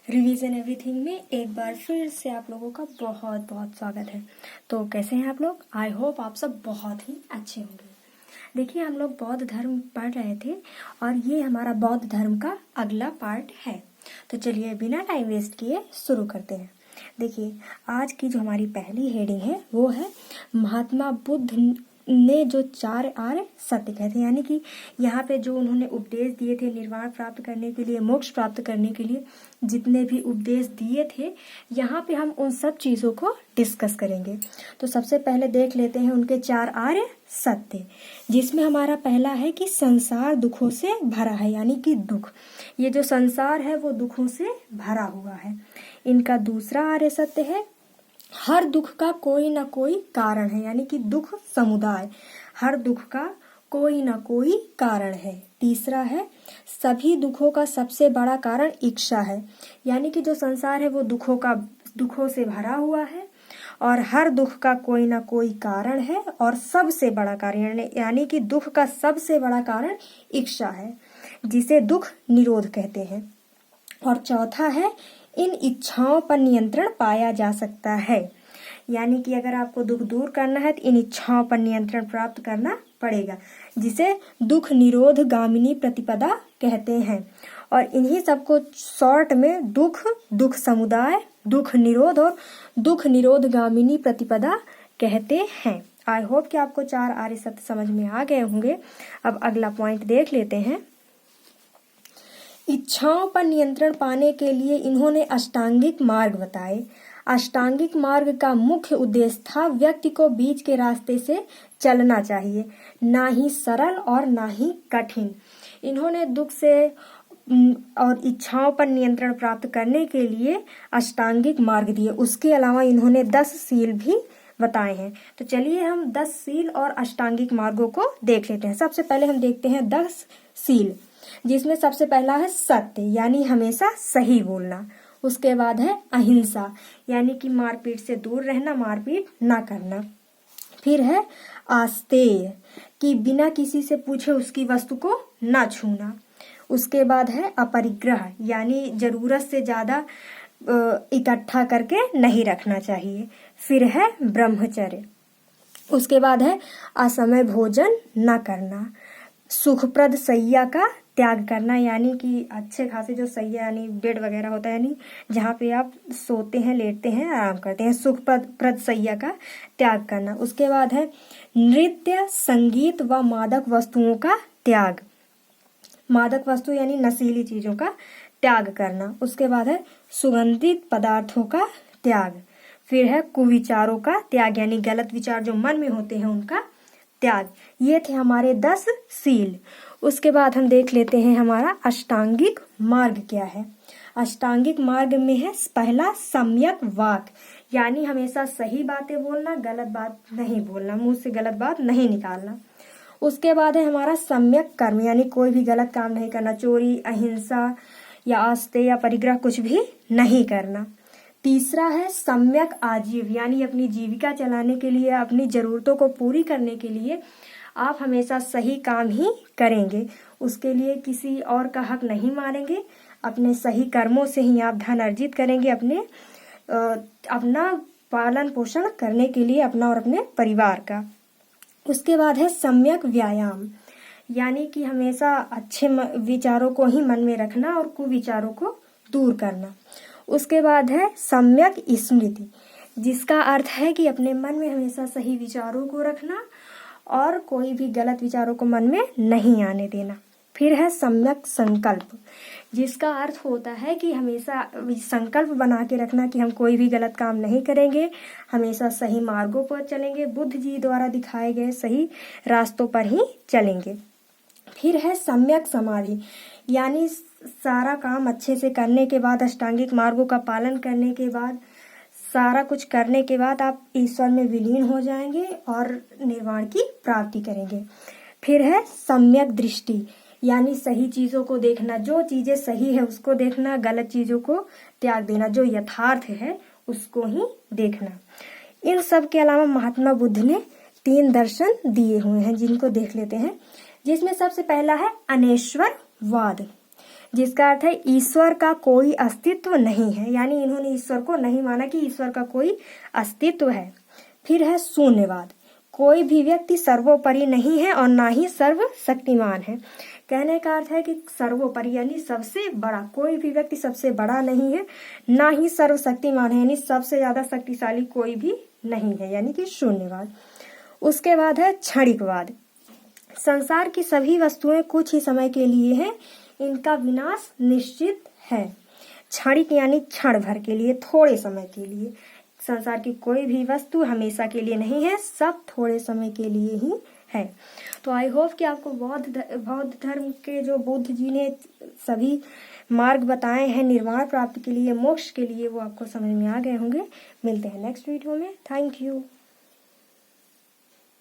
Revision everything में एक बार फिर से आप लोगों का बहुत बहुत स्वागत है। तो कैसे हैं आप लोग? आई होप आप सब बहुत ही अच्छे होंगे। देखिए, हम लोग बौद्ध धर्म पढ़ रहे थे और ये हमारा बौद्ध धर्म का अगला पार्ट है। तो चलिए बिना टाइम वेस्ट किए शुरू करते हैं। देखिए, आज की जो हमारी पहली हेडिंग है वो है महात्मा बुद्ध ने जो 4 आर्य सत्य कहे थे, यानी कि यहाँ पे जो उन्होंने उपदेश दिए थे निर्वाण प्राप्त करने के लिए, मोक्ष प्राप्त करने के लिए जितने भी उपदेश दिए थे, यहाँ पे हम उन सब चीज़ों को डिस्कस करेंगे। तो सबसे पहले देख लेते हैं उनके 4 आर्य सत्य, जिसमें हमारा पहला है कि संसार दुखों से भरा है, यानी कि दुख, ये जो संसार है वो दुखों से भरा हुआ है। इनका दूसरा आर्य सत्य है हर दुख का कोई ना कोई कारण है, यानी कि दुख समुदाय, हर दुख का कोई ना कोई कारण है। तीसरा है सभी दुखों का सबसे बड़ा कारण इच्छा है, यानी कि जो संसार है वो दुखों से भरा हुआ है और हर दुख का कोई ना कोई कारण है और सबसे बड़ा कारण यानी कि दुख का सबसे बड़ा कारण इच्छा है, जिसे दुख निरोध कहते हैं। और चौथा है इन इच्छाओं पर नियंत्रण पाया जा सकता है, यानी कि अगर आपको दुख दूर करना है तो इन इच्छाओं पर नियंत्रण प्राप्त करना पड़ेगा, जिसे दुख निरोध गामिनी प्रतिपदा कहते हैं। और इन्हीं सबको शॉर्ट में दुख समुदाय, दुख निरोध और दुख निरोध गामिनी प्रतिपदा कहते हैं। आई होप कि आपको 4 आर्य सत्य समझ में आ गए होंगे। अब अगला पॉइंट देख लेते हैं। इच्छाओं पर नियंत्रण पाने के लिए इन्होंने अष्टांगिक मार्ग बताए। अष्टांगिक मार्ग का मुख्य उद्देश्य था व्यक्ति को बीच के रास्ते से चलना चाहिए, ना ही सरल और ना ही कठिन। इन्होंने दुख से और इच्छाओं पर नियंत्रण प्राप्त करने के लिए अष्टांगिक मार्ग दिए। उसके अलावा इन्होंने 10 सील भी बताए हैं। तो चलिए हम 10 सील और अष्टांगिक मार्गों को देख लेते हैं। सबसे पहले हम देखते हैं 10 सील, जिसमें सबसे पहला है सत्य, यानी हमेशा सही बोलना। उसके बाद है अहिंसा, यानी कि मारपीट से दूर रहना, मारपीट ना करना। फिर है आस्तेय, कि बिना किसी से पूछे उसकी वस्तु को ना छूना। उसके बाद है अपरिग्रह, यानी जरूरत से ज्यादा इकट्ठा करके नहीं रखना चाहिए। फिर है ब्रह्मचर्य। उसके बाद है असमय भोजन न करना। सुखप्रद शैया का त्याग करना, यानी कि अच्छे खासे जो शैया यानी बेड वगैरह होता है, यानी जहाँ पे आप सोते हैं, लेटते हैं, आराम करते हैं, सुखप्रद शैया का त्याग करना। उसके बाद है नृत्य, संगीत व मादक वस्तुओं का त्याग, मादक वस्तु यानी नशीली चीजों का त्याग करना। उसके बाद है सुगंधित पदार्थों का त्याग। फिर है कुविचारों का त्याग, यानी गलत विचार जो मन में होते हैं उनका त्याग। ये थे हमारे 10 सील। उसके बाद हम देख लेते हैं हमारा अष्टांगिक मार्ग क्या है। अष्टांगिक मार्ग में है पहला सम्यक वाक, यानी हमेशा सही बातें बोलना, गलत बात नहीं बोलना, मुंह से गलत बात नहीं निकालना। उसके बाद है हमारा सम्यक कर्म, यानी कोई भी गलत काम नहीं करना, चोरी, अहिंसा या आस्ते या परिग्रह कुछ भी नहीं करना। तीसरा है सम्यक आजीव, यानी अपनी जीविका चलाने के लिए, अपनी जरूरतों को पूरी करने के लिए आप हमेशा सही काम ही करेंगे, उसके लिए किसी और का हक नहीं मारेंगे, अपने सही कर्मों से ही आप धन अर्जित करेंगे, अपना पालन पोषण करने के लिए, अपना और अपने परिवार का। उसके बाद है सम्यक व्यायाम, यानी कि हमेशा अच्छे विचारों को ही मन में रखना और कुविचारों को दूर करना। उसके बाद है सम्यक स्मृति, जिसका अर्थ है कि अपने मन में हमेशा सही विचारों को रखना और कोई भी गलत विचारों को मन में नहीं आने देना। फिर है सम्यक संकल्प, जिसका अर्थ होता है कि हमेशा संकल्प बना के रखना कि हम कोई भी गलत काम नहीं करेंगे, हमेशा सही मार्गों पर चलेंगे, बुद्ध जी द्वारा दिखाए गए सही रास्तों पर ही चलेंगे। फिर है सम्यक समाधि, यानी सारा काम अच्छे से करने के बाद, अष्टांगिक मार्गों का पालन करने के बाद, सारा कुछ करने के बाद आप ईश्वर में विलीन हो जाएंगे और निर्वाण की प्राप्ति करेंगे। फिर है सम्यक दृष्टि, यानी सही चीजों को देखना, जो चीजें सही है उसको देखना, गलत चीजों को त्याग देना, जो यथार्थ है उसको ही देखना। इन सब के अलावा महात्मा बुद्ध ने 3 दर्शन दिए हुए हैं, जिनको देख लेते हैं। जिसमें सबसे पहला है अनेश्वरवाद, जिसका अर्थ है ईश्वर का कोई अस्तित्व नहीं है, यानी इन्होंने ईश्वर को नहीं माना कि ईश्वर का कोई अस्तित्व है। फिर है शून्यवाद, कोई भी व्यक्ति सर्वोपरि नहीं है और ना ही सर्वशक्तिमान है। कहने का अर्थ है कि सर्वोपरि यानी सबसे बड़ा, कोई भी व्यक्ति सबसे बड़ा नहीं है, ना ही सर्वशक्तिमान है यानी सबसे ज्यादा शक्तिशाली कोई भी नहीं है, यानी कि शून्यवाद। उसके बाद है क्षणिकवाद, संसार की सभी वस्तुएं कुछ ही समय के लिए हैं, इनका विनाश निश्चित है। क्षणिक यानी क्षण भर के लिए, थोड़े समय के लिए। संसार की कोई भी वस्तु हमेशा के लिए नहीं है, सब थोड़े समय के लिए ही है। तो आई होप कि आपको बौद्ध धर्म के जो बुद्ध जी ने सभी मार्ग बताए हैं निर्वाण प्राप्ति के लिए, मोक्ष के लिए, वो आपको समझ में आ गए होंगे। मिलते हैं नेक्स्ट वीडियो में। Thank you.